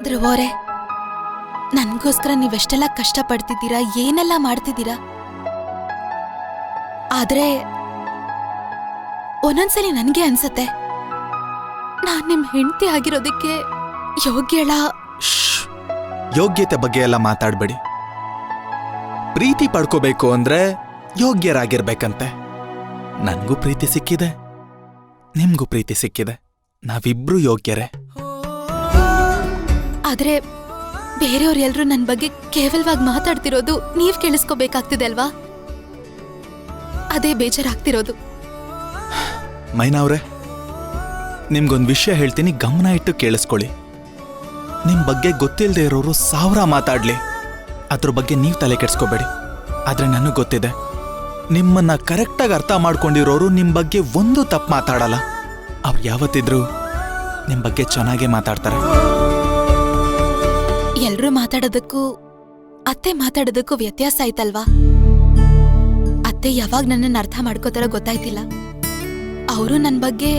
ಧ್ರುವೋರೆ, ನನ್ಗೋಸ್ಕರ ನೀವೆಷ್ಟೆಲ್ಲ ಕಷ್ಟಪಡ್ತಿದ್ದೀರಾ, ಏನೆಲ್ಲ ಮಾಡ್ತಿದ್ದೀರಾ. ಆದ್ರೆ ಒಂದೊಂದ್ಸಲಿ ನನ್ಗೆ ಅನ್ಸತ್ತೆ ನಾನ್ ನಿಮ್ ಹೆಂಡತಿ ಆಗಿರೋದಕ್ಕೆ ಯೋಗ್ಯಳ. ಯೋಗ್ಯತೆ ಬಗ್ಗೆ ಎಲ್ಲ ಮಾತಾಡ್ಬೇಡಿ. ಪ್ರೀತಿ ಪಡ್ಕೋಬೇಕು ಅಂದ್ರೆ ಯೋಗ್ಯರಾಗಿರ್ಬೇಕಂತೆ. ನನ್ಗೂ ಪ್ರೀತಿ ಸಿಕ್ಕಿದೆ, ನಿಮ್ಗೂ ಪ್ರೀತಿ ಸಿಕ್ಕಿದೆ. ನಾವಿಬ್ರು ಯೋಗ್ಯರೇ. ಆದ್ರೆ ಬೇರೆಯವ್ರೆಲ್ರೂ ನನ್ ಬಗ್ಗೆ ಕೇವಲವಾಗಿ ಮಾತಾಡ್ತಿರೋದು ನೀವ್ ಕೇಳಿಸ್ಕೋಬೇಕಾಗ್ತಿದೆ ಅಲ್ವಾ? ಅದೇ ಬೇಜಾರಾಗ್ತಿರೋದು. ಮೈನಾ ಅವ್ರೆ, ನಿಮ್ಗೊಂದ್ ವಿಷಯ ಹೇಳ್ತೀನಿ, ಗಮನ ಇಟ್ಟು ಕೇಳಿಸ್ಕೊಳ್ಳಿ. ನಿಮ್ ಬಗ್ಗೆ ಗೊತ್ತಿಲ್ಲದೆ ಇರೋರು 1000 ಮಾತಾಡ್ಲಿ, ಅದ್ರ ಬಗ್ಗೆ ನೀವ್ ತಲೆ ಕೆಡ್ಸ್ಕೋಬೇಡಿ. ಆದ್ರೆ ನನಗ್ ಗೊತ್ತಿದೆ, ನಿಮ್ಮನ್ನ ಕರೆಕ್ಟಾಗಿ ಅರ್ಥ ಮಾಡ್ಕೊಂಡಿರೋರು ನಿಮ್ ಬಗ್ಗೆ ಒಂದು ತಪ್ಪು ಮಾತಾಡಲ್ಲ. ಅವ್ರು ಯಾವತ್ತಿದ್ರು ನಿಮ್ ಬಗ್ಗೆ ಚೆನ್ನಾಗೇ ಮಾತಾಡ್ತಾರೆ. ಎಲ್ರೂ ಮಾತಾಡೋದಕ್ಕೂ ಅತ್ತೆ ಮಾತಾಡೋದಕ್ಕೂ ವ್ಯತ್ಯಾಸ ಆಯ್ತಲ್ವಾ? ಅತ್ತೆ ಯಾವಾಗ ನನ್ನನ್ನು ಅರ್ಥ ಮಾಡ್ಕೋತಾರೋ ಗೊತ್ತಾಯ್ತಿಲ್ಲ. ಅವರು ನನ್ ಬಗ್ಗೆ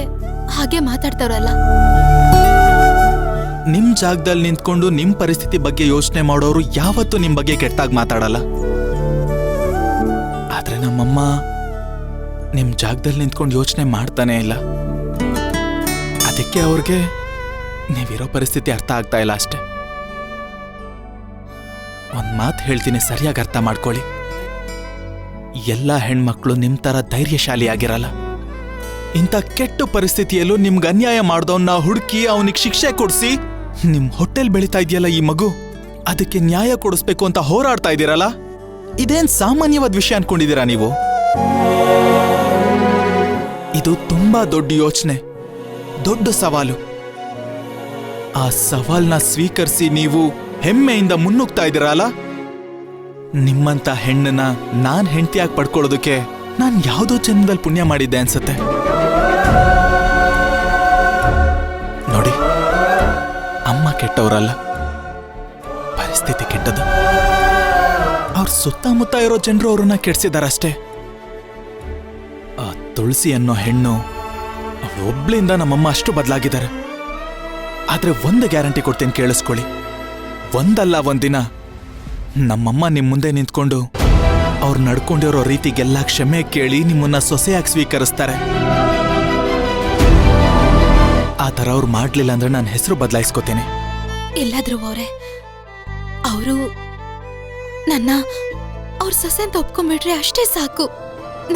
ಹಾಗೆ ಮಾತಾಡ್ತಾವ್ರಲ್ಲ. ನಿಮ್ ಜಾಗದಲ್ಲಿ ನಿಂತ್ಕೊಂಡು ನಿಮ್ ಪರಿಸ್ಥಿತಿ ಬಗ್ಗೆ ಯೋಚನೆ ಮಾಡೋರು ಯಾವತ್ತೂ ನಿಮ್ ಬಗ್ಗೆ ಕೆಟ್ಟಾಗಿ ಮಾತಾಡಲ್ಲ. ಆದ್ರೆ ನಮ್ಮಮ್ಮ ನಿಮ್ ಜಾಗದಲ್ಲಿ ನಿಂತ್ಕೊಂಡು ಯೋಚನೆ ಮಾಡ್ತಾನೆ ಇಲ್ಲ. ಅದಕ್ಕೆ ಅವ್ರಿಗೆ ನೀವಿರೋ ಪರಿಸ್ಥಿತಿ ಅರ್ಥ ಆಗ್ತಾ ಇಲ್ಲ ಅಷ್ಟೆ. ಒಂದ್ ಮಾತು ಹೇಳ್ತೀನಿ, ಸರಿಯಾಗಿ ಅರ್ಥ ಮಾಡ್ಕೊಳ್ಳಿ. ಎಲ್ಲ ಹೆಣ್ಮಕ್ಳು ನಿಮ್ ತರ ಧೈರ್ಯಶಾಲಿಯಾಗಿರಲ್ಲ. ಇಂಥ ಕೆಟ್ಟ ಪರಿಸ್ಥಿತಿಯಲ್ಲೂ ನಿಮ್ಗೆ ಅನ್ಯಾಯ ಮಾಡ್ದವನ್ನ ಹುಡುಕಿ ಅವನಿಗೆ ಶಿಕ್ಷೆ ಕೊಡಿಸಿ, ನಿಮ್ ಹೊಟ್ಟೆಲ್ ಬೆಳೀತಾ ಇದೆಯಲ್ಲ ಈ ಮಗು, ಅದಕ್ಕೆ ನ್ಯಾಯ ಕೊಡಿಸ್ಬೇಕು ಅಂತ ಹೋರಾಡ್ತಾ ಇದ್ದೀರಲ್ಲ, ಇದೇನ್ ಸಾಮಾನ್ಯವಾದ ವಿಷಯ ಅನ್ಕೊಂಡಿದ್ದೀರಾ ನೀವು? ಇದು ತುಂಬಾ ದೊಡ್ಡ ಯೋಚನೆ, ದೊಡ್ಡ ಸವಾಲು. ಆ ಸವಾಲ್ನ ಸ್ವೀಕರಿಸಿ ನೀವು ಹೆಮ್ಮೆಯಿಂದ ಮುನ್ನುಗ್ತಾ ಇದ್ದೀರಲ್ಲ, ನಿಮ್ಮಂತ ಹೆಣ್ಣನ್ನ ನಾನ್ ಹೆಂಡತಿಯಾಗಿ ಪಡ್ಕೊಳ್ಳೋದಕ್ಕೆ ನಾನ್ ಯಾವುದೋ ಜನ್ಮದಲ್ಲಿ ಪುಣ್ಯ ಮಾಡಿದ್ದೆ ಅನ್ಸತ್ತೆ. ನೋಡಿ, ಅಮ್ಮ ಕೆಟ್ಟವರಲ್ಲ, ಪರಿಸ್ಥಿತಿ ಕೆಟ್ಟದು. ಅವ್ರ ಸುತ್ತಮುತ್ತ ಇರೋ ಜನರು ಅವ್ರನ್ನ ಕೆಡ್ಸಿದಾರಷ್ಟೇ. ಆ ತುಳಸಿ ಅನ್ನೋ ಹೆಣ್ಣು ಒಬ್ಳಿಂದ ನಮ್ಮಮ್ಮ ಅಷ್ಟು ಬದಲಾಗಿದ್ದಾರೆ. ಆದ್ರೆ ಒಂದು ಗ್ಯಾರಂಟಿ ಕೊಡ್ತೀನಿ, ಕೇಳಿಸ್ಕೊಳ್ಳಿ. ಒಂದಲ್ಲ ಒಂದಿನ ನಮ್ಮಮ್ಮ ನಿಮ್ ಮುಂದೆ ನಿಂತ್ಕೊಂಡು ಅವ್ರು ನಡ್ಕೊಂಡಿರೋ ರೀತಿಗೆಲ್ಲ ಕ್ಷಮೆ ಕೇಳಿ ನಿಮ್ಮನ್ನ ಸೊಸೆಯಾಗಿ ಸ್ವೀಕರಿಸ್ತಾರೆ. ಆ ಥರ ಅವ್ರು ಮಾಡ್ಲಿಲ್ಲ ಅಂದ್ರೆ ನಾನು ಹೆಸರು ಬದಲಾಯಿಸ್ಕೋತೀನಿ. ಇಲ್ಲ ಧ್ರುವವ್ರೆ, ಅವರು ನನ್ನ ಅವ್ರ ಸೊಸೆ ಅಂತ ಒಪ್ಕೊಂಡ್ಬಿಟ್ರೆ ಅಷ್ಟೇ ಸಾಕು,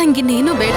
ನಂಗಿನ್ನೇನು ಬೇಡ.